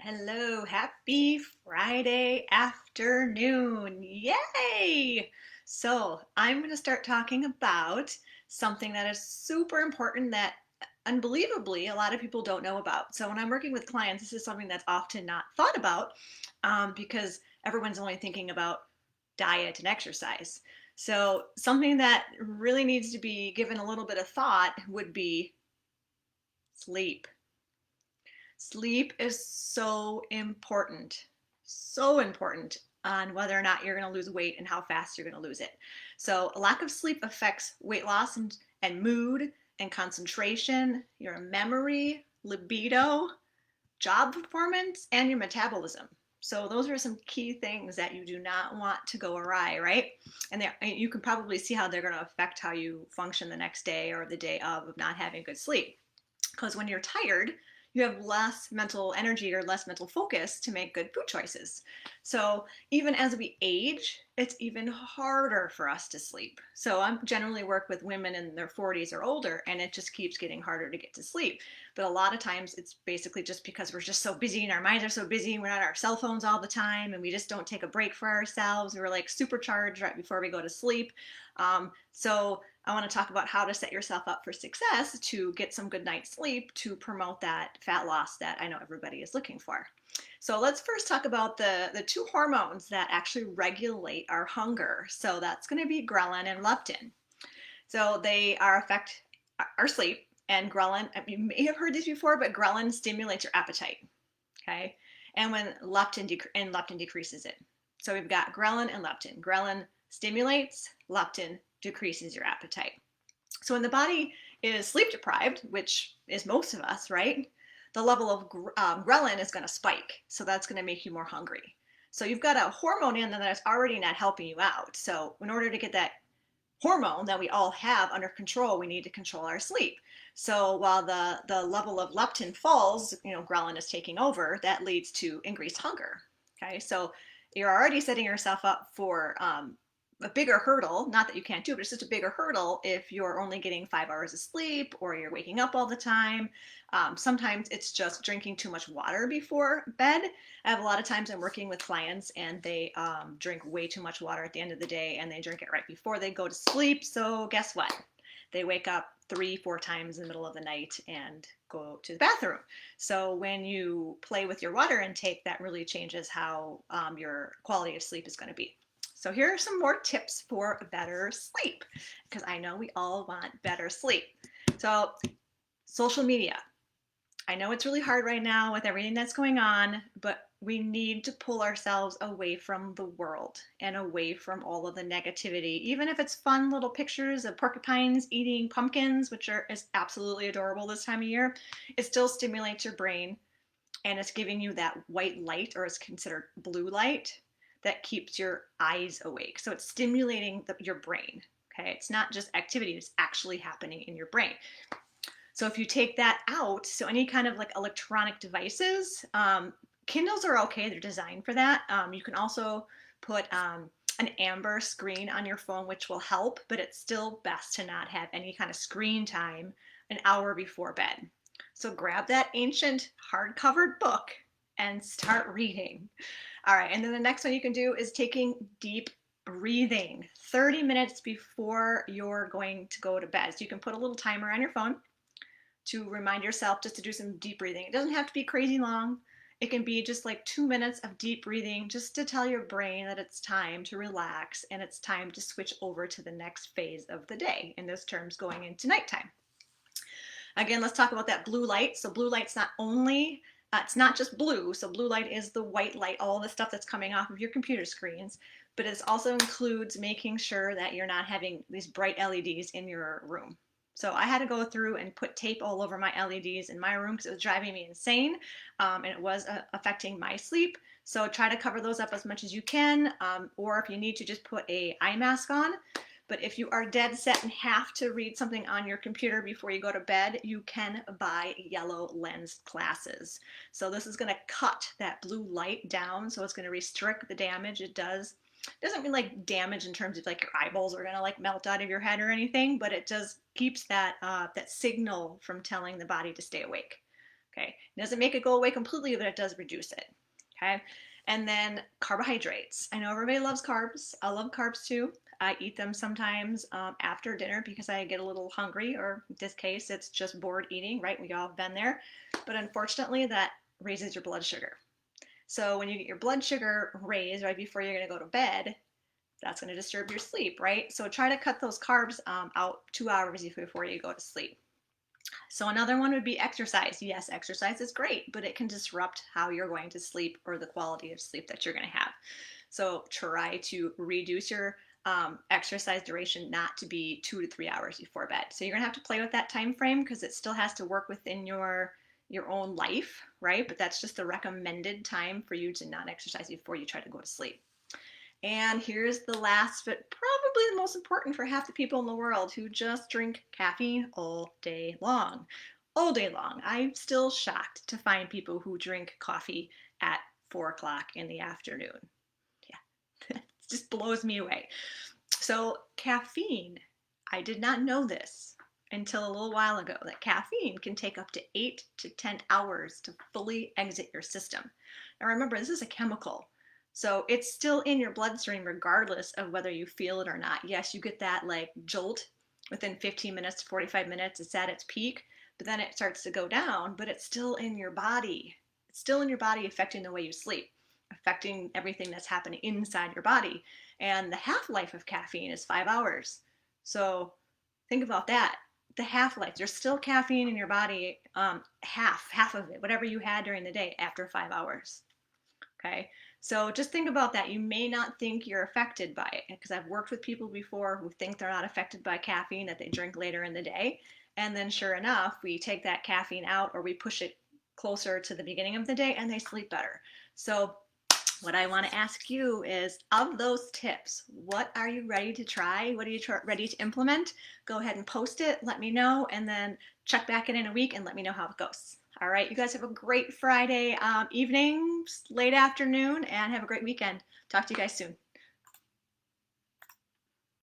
Hello, happy Friday afternoon. Yay! So, I'm going to start talking about something that is super important that unbelievably a lot of people don't know about. So, when I'm working with clients, this is something that's often not thought about because everyone's only thinking about diet and exercise. So, something that really needs to be given a little bit of thought would be sleep. Sleep is so important on whether or not you're going to lose weight and how fast you're going to lose it. So, a lack of sleep affects weight loss and mood and concentration, your memory, libido, job performance, and your metabolism. So, those are some key things that you do not want to go awry, right? And you can probably see how they're going to affect how you function the next day or the day of not having good sleep. Because when you're tired, you have less mental energy or less mental focus to make good food choices. So even as we age, it's even harder for us to sleep. So I generally work with women in their 40s or older, and it just keeps getting harder to get to sleep. But a lot of times it's basically just because we're just so busy and our minds are so busy and we're on our cell phones all the time and we just don't take a break for ourselves. We're like supercharged right before we go to sleep. So I want to talk about how to set yourself up for success to get some good night's sleep to promote that fat loss that I know everybody is looking for. So let's first talk about the two hormones that actually regulate our hunger. So that's going to be ghrelin and leptin. So they are affect our sleep, and ghrelin, you may have heard this before, but ghrelin stimulates your appetite. Okay. And when leptin decreases it. So we've got ghrelin and leptin. Ghrelin stimulates, leptin decreases your appetite. So when the body is sleep deprived, which is most of us, right? The level of ghrelin is going to spike. So that's going to make you more hungry. So you've got a hormone in there that's already not helping you out. So in order to get that hormone that we all have under control, we need to control our sleep. So while the level of leptin falls, ghrelin is taking over, that leads to increased hunger. Okay, so you're already setting yourself up for a bigger hurdle. Not that you can't do it, but it's just a bigger hurdle if you're only getting 5 hours of sleep or you're waking up all the time. Sometimes it's just drinking too much water before bed. I have a lot of times I'm working with clients and they drink way too much water at the end of the day and they drink it right before they go to sleep. So guess what? They wake up 3, 4 times in the middle of the night and go to the bathroom. So when you play with your water intake, that really changes how your quality of sleep is going to be. So here are some more tips for better sleep, because I know we all want better sleep. So social media. I know it's really hard right now with everything that's going on, but we need to pull ourselves away from the world and away from all of the negativity. Even if it's fun little pictures of porcupines eating pumpkins, which is absolutely adorable this time of year, it still stimulates your brain and it's giving you that white light, or it's considered blue light, that keeps your eyes awake. So it's stimulating your brain. Okay, it's not just activity, it's actually happening in your brain. So if you take that out, so any kind of like electronic devices, Kindles are okay. They're designed for that. You can also put an amber screen on your phone, which will help, but it's still best to not have any kind of screen time an hour before bed. So grab that ancient hard-covered book and start reading. All right, and then the next one you can do is taking deep breathing 30 minutes before you're going to go to bed. So you can put a little timer on your phone to remind yourself just to do some deep breathing. It doesn't have to be crazy long. It can be just like 2 minutes of deep breathing just to tell your brain that it's time to relax and it's time to switch over to the next phase of the day. In this terms, going into nighttime. Again, let's talk about that blue light. So blue light's not only it's not just blue. So blue light is the white light, all the stuff that's coming off of your computer screens, but it also includes making sure that you're not having these bright LEDs in your room. So I had to go through and put tape all over my LEDs in my room because it was driving me insane, and it was affecting my sleep. So try to cover those up as much as you can, or if you need to, just put a eye mask on. But if you are dead set and have to read something on your computer before you go to bed, you can buy yellow lens glasses. So this is going to cut that blue light down. So it's going to restrict the damage it does. It doesn't mean like damage in terms of like your eyeballs are going to like melt out of your head or anything, but it just keeps that signal from telling the body to stay awake. Okay, it doesn't make it go away completely, but it does reduce it. Okay, and then carbohydrates. I know everybody loves carbs. I love carbs too. I eat them sometimes after dinner because I get a little hungry, or in this case, it's just bored eating, right? We all have been there. But unfortunately, that raises your blood sugar. So when you get your blood sugar raised right before you're going to go to bed, that's going to disturb your sleep, right? So try to cut those carbs out 2 hours before you go to sleep. So another one would be exercise. Yes, exercise is great, but it can disrupt how you're going to sleep or the quality of sleep that you're going to have. So try to reduce your exercise duration not to be 2 to 3 hours before bed. So you're gonna have to play with that time frame because it still has to work within your own life, right? But that's just the recommended time for you to not exercise before you try to go to sleep. And here's the last, but probably the most important for half the people in the world who just drink caffeine all day long. All day long. I'm still shocked to find people who drink coffee at 4 o'clock in the afternoon. Yeah, it just blows me away. So, caffeine, I did not know this until a little while ago that caffeine can take up to 8 to 10 hours to fully exit your system. Now, remember, this is a chemical. So it's still in your bloodstream regardless of whether you feel it or not. Yes, you get that like jolt within 15 minutes to 45 minutes. It's at its peak, but then it starts to go down, but it's still in your body. It's still in your body affecting the way you sleep, affecting everything that's happening inside your body. And the half life of caffeine is 5 hours. So think about that. The half life, there's still caffeine in your body, half of it, whatever you had during the day after 5 hours. Okay, so just think about that. You may not think you're affected by it because I've worked with people before who think they're not affected by caffeine that they drink later in the day. And then, sure enough, we take that caffeine out or we push it closer to the beginning of the day and they sleep better. So, what I want to ask you is of those tips, what are you ready to try? What are you ready to implement? Go ahead and post it, let me know, and then check back in a week and let me know how it goes. All right, you guys have a great Friday evening, late afternoon, and have a great weekend. Talk to you guys soon.